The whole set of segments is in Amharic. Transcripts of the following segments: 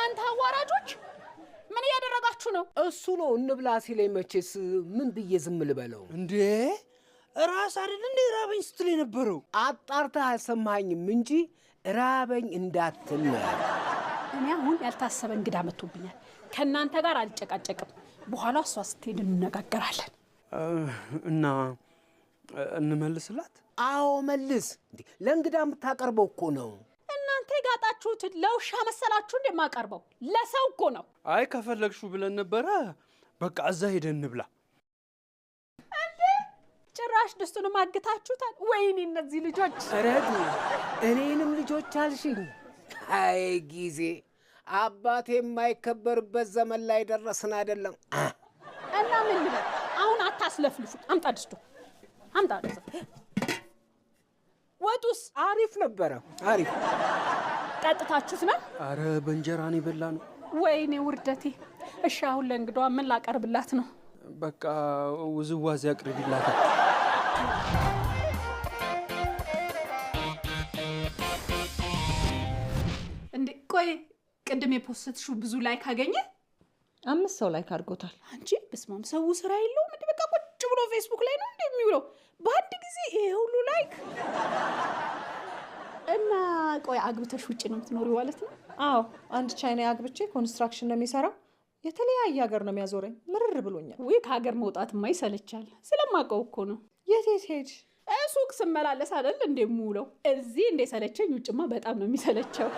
እናንተ አዋራጆች ምን ያደረጋችሁ ነው? እሱ ነው እንብላ ሲለኝ መቼስ ምን ብዬ ዝም ልበለው እንዴ? ራስ አይደል እንዴ ራበኝ ስትል የነበረው? አጣርተህ አልሰማኸኝም እንጂ ራበኝ እንዳትል ነው። እኔ አሁን ያልታሰበ እንግዳ መጥቶብኛል። ከእናንተ ጋር አልጨቃጨቅም። በኋላ እሷ ስትሄድ እንነጋገራለን። እና እንመልስላት? አዎ መልስ። እንዴ ለእንግዳ የምታቀርበው እኮ ነው። እናንተ ጋጣችሁትን ለውሻ መሰላችሁ እንደማቀርበው? ለሰው እኮ ነው። አይ ከፈለግሹ ብለን ነበረ። በቃ እዛ ሄደን እንብላ። እንዴ ጭራሽ ድስቱን ማግታችሁታል? ወይኔ እነዚህ ልጆች! ረዱ እኔንም ልጆች አልሽኝ። አይ ጊዜ አባቴ የማይከበርበት ዘመን ላይ ደረስን አይደለም? እና ምን ልበል አሁን? አታስለፍልፉ። አምጣ ድስቱ አምጣ። ወጡስ? አሪፍ ነበረ። አሪፍ ጠጥታችሁት ነው? አረ በእንጀራ ነው የበላነው። ወይኔ ውርደቴ! እሺ አሁን ለእንግዳዋ ምን ላቀርብላት ነው? በቃ ውዝዋዜ አቅርቢላት። እንዴ ቆይ ቅድም የፖስትሽው ብዙ ላይክ አገኘ? 5 ሰው ላይክ አድርጎታል። አንቺ በስማም ሰው ስራ የለውም እንዴ? በቃ ቁጭ ብሎ ፌስቡክ ላይ ነው እንደሚውለው በአንድ ጊዜ ይሄ ሁሉ ላይክ። እና ቆይ አግብተሽ ውጪ ነው የምትኖሪው ማለት ነው? አዎ አንድ ቻይና አግብቼ ኮንስትራክሽን ነው የሚሰራው። የተለያየ ሀገር ነው የሚያዞረኝ። ምርር ብሎኛል። ወይ ከሀገር መውጣትማ ይሰለቻል። ስለማውቀው እኮ ነው። የት ሄድ? ሱቅ ስመላለስ አይደል እንደምውለው። እዚህ እንደሰለቸኝ ውጭማ በጣም ነው የሚሰለቸው።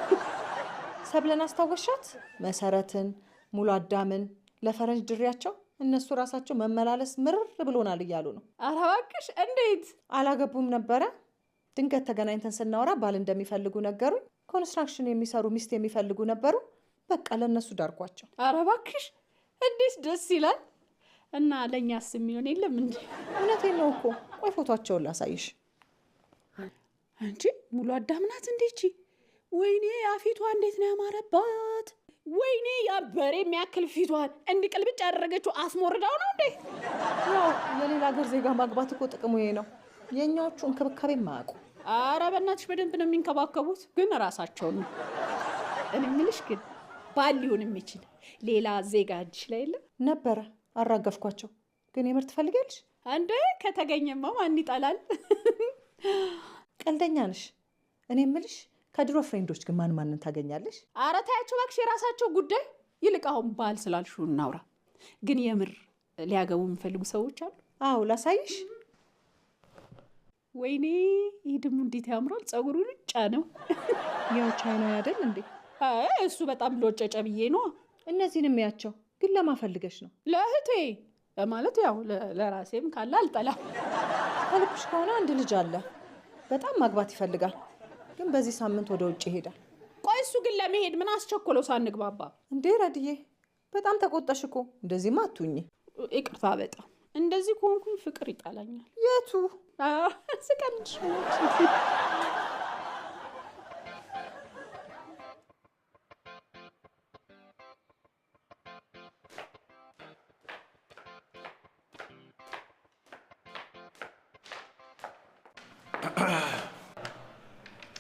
ሰብለን አስታወሻት? መሰረትን፣ ሙሉ አዳምን ለፈረንጅ ድሪያቸው እነሱ ራሳቸው መመላለስ ምርር ብሎናል እያሉ ነው። ኧረ እባክሽ! እንዴት አላገቡም ነበረ? ድንገት ተገናኝተን ስናወራ ባል እንደሚፈልጉ ነገሩኝ። ኮንስትራክሽን የሚሰሩ ሚስት የሚፈልጉ ነበሩ። በቃ ለነሱ ዳርኳቸው። ኧረ እባክሽ! እንዴት ደስ ይላል። እና ለኛስ የሚሆን የለም እንዴ? እውነቴን ነው እኮ። ቆይ ፎቶአቸውን ላሳይሽ። አንቺ ሙሉ አዳም ናት እንዴቺ? ወይኔ አፊቷ እንዴት ነው ያማረባት! ወይኔ ያበሬ የሚያክል ፊቷን እንዲቅልብጭ ያደረገችው አስሞርዳው ነው እንዴ? ያው የሌላ ሀገር ዜጋ ማግባት እኮ ጥቅሙ ይሄ ነው። የኛዎቹ እንክብካቤ ማያውቁ። ኧረ በእናትሽ በደንብ ነው የሚንከባከቡት፣ ግን ራሳቸው ነው። እኔ የምልሽ ግን ባል ሊሆን የሚችል ሌላ ዜጋ እጅሽ ላይ የለም? ነበረ፣ አራገፍኳቸው። ግን የምር ትፈልጊያለሽ? አንዴ ከተገኘማ ማን ይጠላል? ቀልደኛ ነሽ። እኔ የምልሽ ከድሮ ፍሬንዶች ግን ማንን ታገኛለሽ? ኧረ ታያቸው እባክሽ፣ የራሳቸው ጉዳይ። ይልቅ አሁን ባል ስላልሽው እናውራ። ግን የምር ሊያገቡ የሚፈልጉ ሰዎች አሉ? አዎ ላሳይሽ። ወይኔ ይህ ደግሞ እንዴት ያምራል! ጸጉሩ ልጫ ነው። ያው ቻይናዊ አይደል እንዴ? እሱ በጣም ሎጨጨ ብዬ ነው። እነዚህንም ያቸው ግን ለማፈልገሽ ነው? ለእህቴ ማለት ያው ለራሴም ካለ አልጠላም። ከልብሽ ከሆነ አንድ ልጅ አለ፣ በጣም ማግባት ይፈልጋል። ግን በዚህ ሳምንት ወደ ውጭ ይሄዳል። ቆይ እሱ ግን ለመሄድ ምን አስቸኮለው ሳንግባባ? እንዴ ረድዬ በጣም ተቆጣሽ እኮ። እንደዚህማ አትሁኚ። ይቅርታ በጣም እንደዚህ ከሆንኩኝ ፍቅር ይጣላኛል። የቱ ስቀልሽ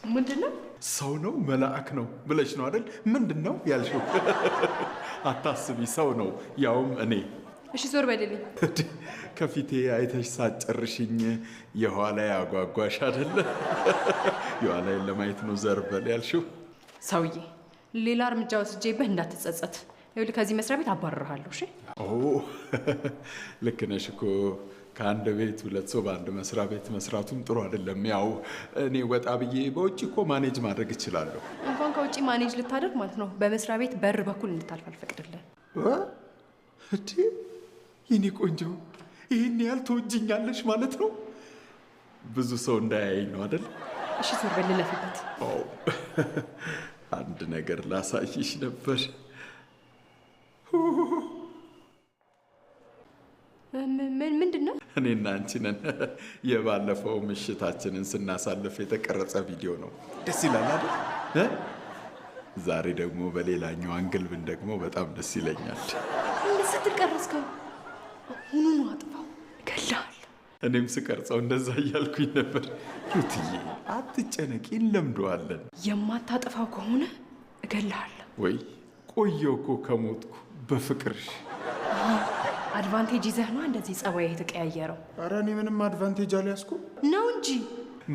ምንድነው? ሰው ነው መልአክ ነው ብለሽ ነው አይደል? ምንድነው ያልሽው? አታስቢ፣ ሰው ነው፣ ያውም እኔ። እሺ ዞር በልልኝ። ከፊቴ አይተሽ ሳጨርሽኝ የኋላ ያጓጓሽ አይደለ? የኋላዬን ለማየት ነው ዘር በል ያልሽው። ሰውዬ ሌላ እርምጃ ወስጄብህ እንዳትጸጸት። ይኸውልህ ከዚህ መስሪያ ቤት አባርርሃለሁ። እሺ? ልክ ነሽ እኮ። ከአንድ ቤት ሁለት ሰው በአንድ መስሪያ ቤት መስራቱም ጥሩ አይደለም። ያው እኔ ወጣ ብዬ በውጭ እኮ ማኔጅ ማድረግ እችላለሁ። እንኳን ከውጭ ማኔጅ ልታደርግ ማለት ነው በመስሪያ ቤት በር በኩል እንድታልፍ አልፈቅድልህ። እዴ የኔ ቆንጆ ይህን ያህል ትወጂኛለሽ ማለት ነው? ብዙ ሰው እንዳያየኝ ነው አይደል? እሺ ዞር በል ልለፍበት። አንድ ነገር ላሳይሽ ነበር። ምንድን ነው? እኔና አንቺ ነን የባለፈው ምሽታችንን ስናሳልፍ የተቀረጸ ቪዲዮ ነው። ደስ ይላል አይደል? ዛሬ ደግሞ በሌላኛው አንግል ብን ደግሞ በጣም ደስ ይለኛል። ስትቀረጽከው ሁኑኑ አጥፋው፣ እገድልሃለሁ። እኔም ስቀርጸው እንደዛ እያልኩኝ ነበር። ሩትዬ አትጨነቂ፣ እንለምደዋለን። የማታጠፋው ከሆነ እገድልሃለሁ። ወይ ቆየሁ እኮ ከሞትኩ በፍቅርሽ። አድቫንቴጅ ይዘህ ነው እንደዚህ ጸባይ የተቀያየረው? ኧረ እኔ ምንም አድቫንቴጅ አልያዝኩም ነው እንጂ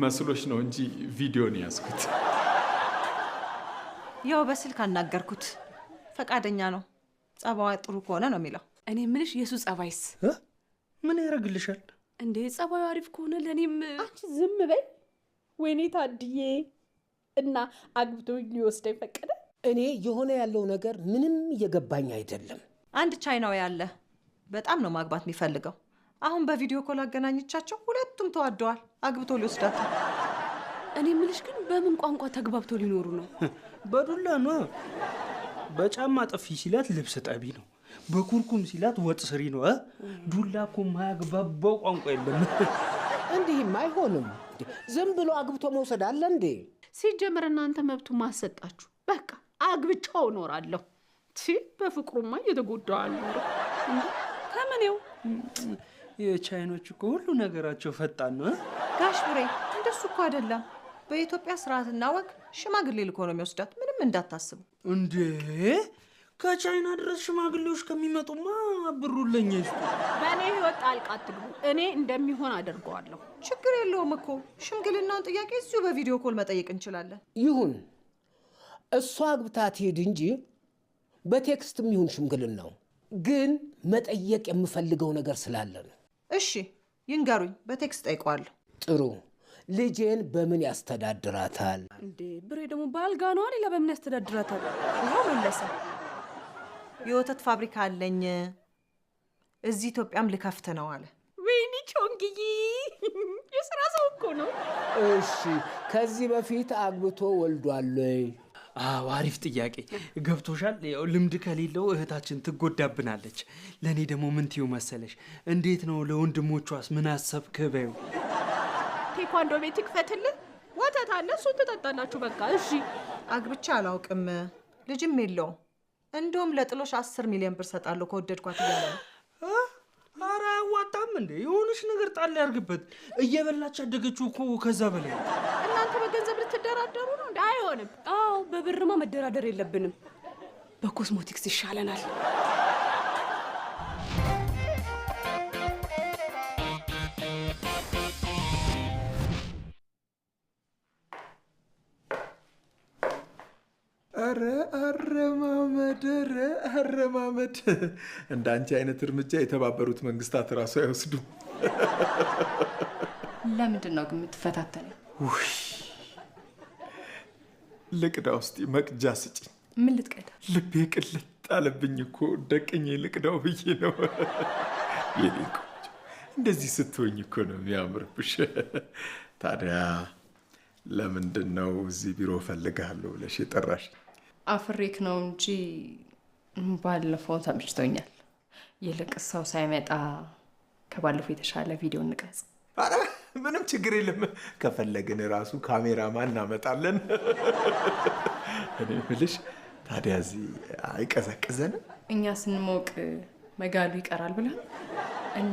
መስሎሽ ነው እንጂ ቪዲዮን ያዝኩት። ያው በስልክ አናገርኩት፣ ፈቃደኛ ነው። ጸባዋ ጥሩ ከሆነ ነው የሚለው። እኔ ምልሽ የሱ ጸባይስ ምን ያደርግልሻል እንዴ? ጸባዩ አሪፍ ከሆነ ለእኔም። አንቺ ዝም በይ። ወይኔ ታድዬ እና አግብቶ ሊወስደኝ ፈቀደ። እኔ የሆነ ያለው ነገር ምንም እየገባኝ አይደለም። አንድ ቻይናዊ ያለ በጣም ነው ማግባት የሚፈልገው። አሁን በቪዲዮ ኮል አገናኝቻቸው ሁለቱም ተዋደዋል። አግብቶ ሊወስዳት። እኔ ምልሽ ግን በምን ቋንቋ ተግባብቶ ሊኖሩ ነው? በዱላ ነው። በጫማ ጥፊ ሲላት ልብስ ጠቢ ነው። በኩርኩም ሲላት ወጥ ስሪ ነው። ዱላ እኮ የማያግባባው ቋንቋ የለም። እንዲህም አይሆንም። ዝም ብሎ አግብቶ መውሰድ አለ እንዴ? ሲጀምር እናንተ መብቱ ማሰጣችሁ። በቃ አግብቻው እኖራለሁ። በፍቅሩማ እየተጎዳዋለሁ። ከምኔው የቻይኖች እኮ ሁሉ ነገራቸው ፈጣን ነው። ጋሽ ብሬ እንደሱ እኮ አይደለም። በኢትዮጵያ ስርዓትና ወግ ሽማግሌ ልኮ ነው የሚወስዳት። ምንም እንዳታስቡ። እንዴ ከቻይና ድረስ ሽማግሌዎች ከሚመጡማ ብሩን ለኛ ይስጡ። በእኔ ህይወት ጣልቃ አትግቡ። እኔ እንደሚሆን አደርገዋለሁ። ችግር የለውም እኮ ሽምግልናውን ጥያቄ እዚሁ በቪዲዮ ኮል መጠየቅ እንችላለን። ይሁን እሷ አግብታ ትሄድ እንጂ በቴክስትም ይሁን ሽምግልናው፣ ግን መጠየቅ የምፈልገው ነገር ስላለ ነው። እሺ ይንገሩኝ፣ በቴክስት ጠይቀዋለሁ። ጥሩ። ልጄን በምን ያስተዳድራታል? እንዴ ብሬ ደግሞ ባልጋ ነው። ሌላ በምን ያስተዳድራታል? ይኸው መለሰ። የወተት ፋብሪካ አለኝ እዚህ ኢትዮጵያም ልከፍት ነው አለ። ወይኔ ቾንግዬ የስራ ሰው እኮ ነው። እሺ ከዚህ በፊት አግብቶ ወልዷል ወይ? አዎ አሪፍ ጥያቄ። ገብቶሻል። ያው ልምድ ከሌለው እህታችን ትጎዳብናለች። ለእኔ ደግሞ ምን ትይው መሰለሽ? እንዴት ነው ለወንድሞቿስ ምን አሰብክ በይው። ቴኳንዶ ቤት ይክፈትልን። ወተት አለ፣ እሱን ትጠጣላችሁ። በቃ እሺ። አግብቻ አላውቅም፣ ልጅም የለውም። እንደውም ለጥሎሽ 10 ሚሊዮን ብር ሰጣለሁ ከወደድኳት እያለ ነው። ኧረ አያዋጣም እንዴ? የሆነች ነገር ጣል ያርግበት። እየበላች አደገችው እኮ ከዛ በላይ። እናንተ በገንዘብ ልትደራደሩ ነው እንዴ? አይሆንም። አዎ በብርማ መደራደር የለብንም። በኮስሞቲክስ ይሻለናል። አረማመድ እንደ አንቺ አይነት እርምጃ የተባበሩት መንግስታት ራሱ አይወስዱም። ለምንድን ነው ግን የምትፈታተነው? ልቅዳ ውስጥ መቅጃ ስጭኝ። ምን ልትቀዳ? ልቤ ቅልጥ አለብኝ እኮ ደቅኜ ልቅዳው ብዬ ነው። የኔ ቆንጆ እንደዚህ ስትሆኝ እኮ ነው የሚያምርብሽ። ታዲያ ለምንድን ነው እዚህ ቢሮ ፈልግሃለሁ ብለሽ የጠራሽ? አፍሬክ ነው እንጂ ባለፈው ተመችቶኛል። ይልቅ ሰው ሳይመጣ ከባለፈው የተሻለ ቪዲዮ እንቅረጽ። ኧረ ምንም ችግር የለም። ከፈለግን ራሱ ካሜራማን እናመጣለን። እኔ የምልሽ ታዲያ እዚህ አይቀዘቅዘንም? እኛ ስንሞቅ መጋሉ ይቀራል ብለን።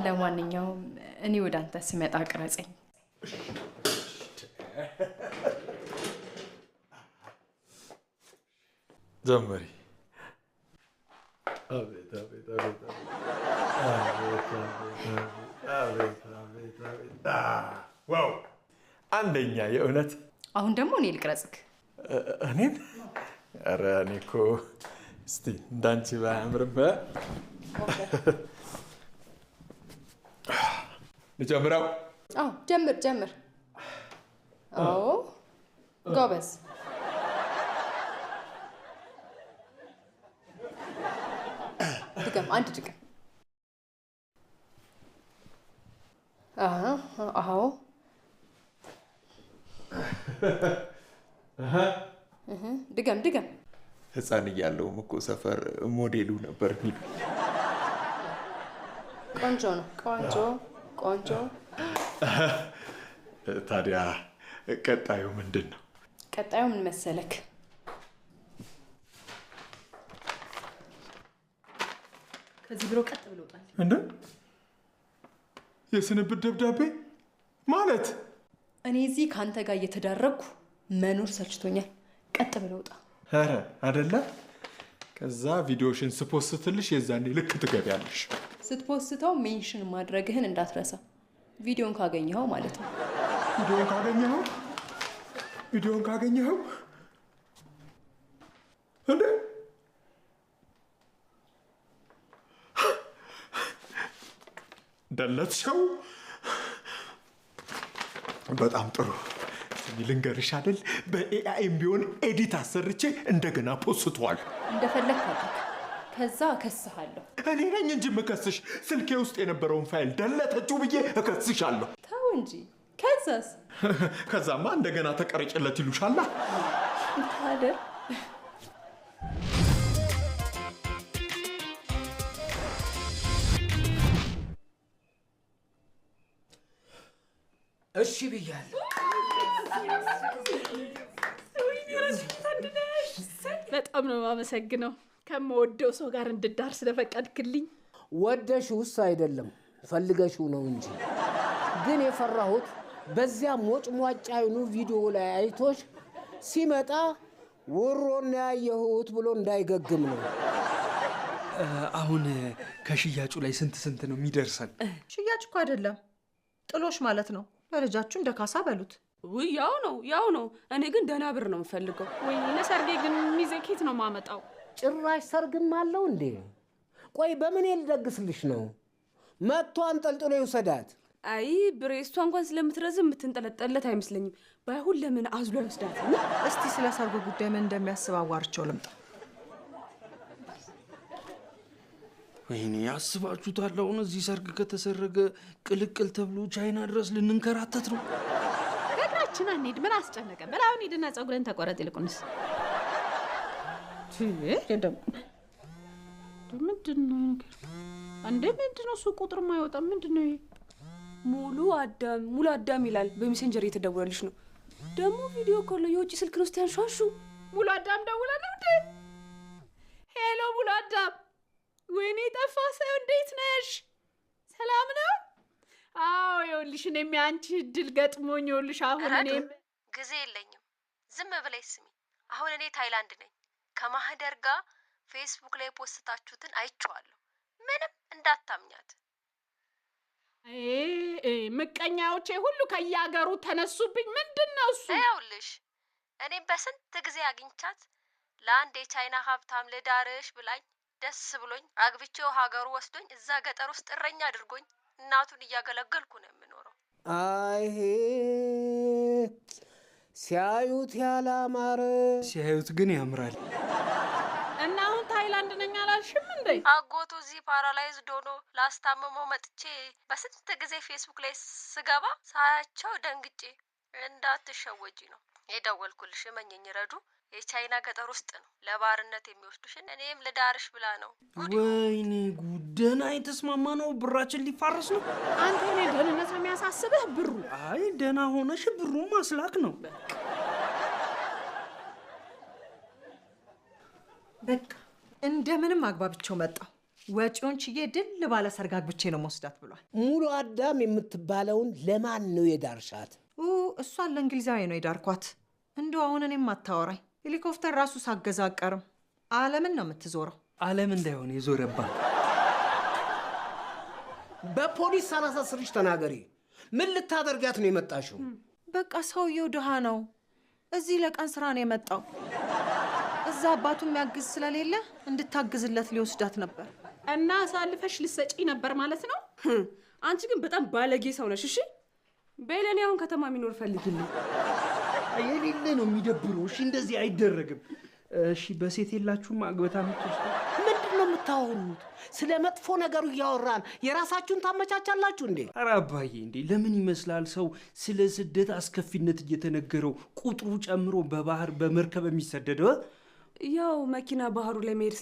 ለማንኛውም እኔ ወደ አንተ ስመጣ ቅረጸኝ። ዘመሪ ዋው! አንደኛ የእውነት። አሁን ደግሞ እኔ ልቅረጽክ። እኔን? ኧረ እኔ እኮ እስቲ እንዳንቺ ባያምርም ልጀምረው። አዎ ጀምር። አዎ ጎበዝ። ድገም፣ አንድ ድገም። አዎ ድገም። ህፃን እያለሁም እኮ ሰፈር ሞዴሉ ነበር የሚሉ። ቆንጆ ነው። ቆንጆ። ታዲያ ቀጣዩ ምንድን ነው? ቀጣዩ ምን መሰለክ? ከዚህ ቢሮ ቀጥ ብሎ ውጣ። እንደ የስንብት ደብዳቤ ማለት? እኔ እዚህ ከአንተ ጋር እየተዳረግኩ መኖር ሰልችቶኛል። ቀጥ ብሎ ውጣ። ኧረ አይደለ? ከዛ ቪዲዮሽን ስፖስትልሽ የዛኔ ልክ ትገቢያለሽ። ስትፖስተው ሜንሽን ማድረግህን እንዳትረሳ። ቪዲዮን ካገኘኸው ማለት ነው። ቪዲዮን ካገኘኸው እንዴ? ደለትሽው? በጣም ጥሩ። ልንገርሽ አይደል በኤአይም ቢሆን ኤዲት አሰርቼ እንደገና ፖስተዋል። እንደፈለክ አድርግ። ከዛ እከስሃለሁ። እኔ ነኝ እንጂ የምከስሽ። ስልኬ ውስጥ የነበረውን ፋይል ደለተችው ብዬ እከስሻለሁ። ተው እንጂ። ከዛስ? ከዛማ እንደገና ተቀረጭለት ይሉሻላ። ታዲያ እሺ ብያለሁ። በጣም ነው የማመሰግነው ከምወደው ሰው ጋር እንድዳር ስለፈቀድክልኝ። ወደሽውስ አይደለም ፈልገሽው ነው እንጂ። ግን የፈራሁት በዚያ ሞጭሟጫዩኑ ቪዲዮ ላይ አይቶሽ ሲመጣ ወሮና ያየሁት ብሎ እንዳይገግም ነው። አሁን ከሽያጩ ላይ ስንት ነው የሚደርሰን? ሽያጭ እኮ አይደለም ጥሎሽ ማለት ነው። ለልጃችሁ እንደ ካሳ በሉት። ውይ ያው ነው። እኔ ግን ደህና ብር ነው የምፈልገው። ወይ ለሰርጌ ግን ሚዜ ኬት ነው ማመጣው? ጭራሽ ሰርግም አለው እንዴ? ቆይ በምን ልደግስልሽ ነው? መጥቶ አንጠልጥሎ ይውሰዳት። አይ ብሬስቷ እንኳን ስለምትረዝም የምትንጠለጠለት አይመስለኝም። ባይሁን ለምን አዝሎ ይወስዳት? እስቲ ስለ ሰርጉ ጉዳይ ምን እንደሚያስብ አዋርቸው ልምጣ። ወይኔ ያስባችሁታል? አሁን እዚህ ሰርግ ከተሰረገ ቅልቅል ተብሎ ቻይና ድረስ ልንንከራተት ነው። በእግራችን አንሄድ፣ ምን አስጨነቀ? በላውን ሂድና ፀጉርን ተቆረጥ። ይልቁንስ ምንድን ነው ነገር እንዴ? ምንድን ነው እሱ ቁጥር ማይወጣ ምንድን ነው? ሙሉ አዳም ይላል። በሜሴንጀር እየተደወለልሽ ነው ደግሞ። ቪዲዮ ኮል የውጭ ስልክ ነው። እስቲ አንሿሹ። ሙሉ አዳም ደውላ ነው እንዴ? ሄሎ ሙሉ አዳም። ወይኔ ጠፋ ሰው፣ እንዴት ነሽ? ሰላም ነው? አዎ ይኸውልሽ፣ እኔም የአንቺ እድል ገጥሞኝ ይኸውልሽ፣ አሁን እኔም ጊዜ የለኝም። ዝም ብለሽ ስሚ። አሁን እኔ ታይላንድ ነኝ። ከማህደር ጋር ፌስቡክ ላይ ፖስታችሁትን አይቼዋለሁ። ምንም እንዳታምኛት። ምቀኛዎቼ ሁሉ ከየሀገሩ ተነሱብኝ። ምንድን ነው እሱ? ይኸውልሽ እኔም በስንት ጊዜ አግኝቻት ለአንድ የቻይና ሀብታም ልዳርሽ ብላኝ ደስ ብሎኝ አግብቼው ሀገሩ ወስዶኝ እዛ ገጠር ውስጥ እረኛ አድርጎኝ እናቱን እያገለገልኩ ነው የምኖረው። አይሄ ሲያዩት ያላማረ ሲያዩት ግን ያምራል። እና አሁን ታይላንድ ነኝ አላልሽም እንዴ? አጎቱ እዚህ ፓራላይዝድ ሆኖ ላስታመመው መጥቼ በስንት ጊዜ ፌስቡክ ላይ ስገባ ሳያቸው ደንግጬ እንዳትሸወጂ ነው የደወልኩልሽ። እመኚኝ ረዱ የቻይና ገጠር ውስጥ ነው ለባርነት የሚወስዱሽን። እኔም ልዳርሽ ብላ ነው። ወይኔ ጉደና የተስማማ ነው። ብራችን ሊፋረስ ነው። አንተ እኔ ደህንነት የሚያሳስብህ ብሩ? አይ ደህና ሆነሽ ብሩ ማስላክ ነው። በቃ እንደምንም አግባብቸው መጣው። ወጪውን ችዬ ድል ባለ ሰርግ አግብቼ ነው መወስዳት ብሏል። ሙሉ አዳም የምትባለውን ለማን ነው የዳርሻት? እሷን ለእንግሊዛዊ ነው የዳርኳት። እንደው አሁን እኔም አታወራኝ። ሄሊኮፕተር ራሱ ሳገዛ አቀርም። ዓለምን ነው የምትዞረው። ዓለም እንዳይሆን የዞረባት። በፖሊስ ሳላሳስርሽ ተናገሪ። ምን ልታደርጋት ነው የመጣሽው? በቃ ሰውየው ድሃ ነው። እዚህ ለቀን ስራ ነው የመጣው። እዛ አባቱ የሚያግዝ ስለሌለ እንድታግዝለት ሊወስዳት ነበር። እና አሳልፈሽ ልሰጪ ነበር ማለት ነው? አንቺ ግን በጣም ባለጌ ሰው ነሽ። እሺ በሌላ አሁን ከተማ የሚኖር ፈልጊልኝ። የሌለ ነው የሚደብረው። እሺ እንደዚህ አይደረግም። እሺ በሴት የላችሁም አግበታ ምትወስዱ? ምንድን ነው የምታወሩት? ስለ መጥፎ ነገሩ እያወራን የራሳችሁን ታመቻቻላችሁ እንዴ? ኧረ አባዬ እንዴ ለምን ይመስላል ሰው ስለ ስደት አስከፊነት እየተነገረው ቁጥሩ ጨምሮ በባህር በመርከብ የሚሰደደው? ያው መኪና ባህሩ ላይ መሄድ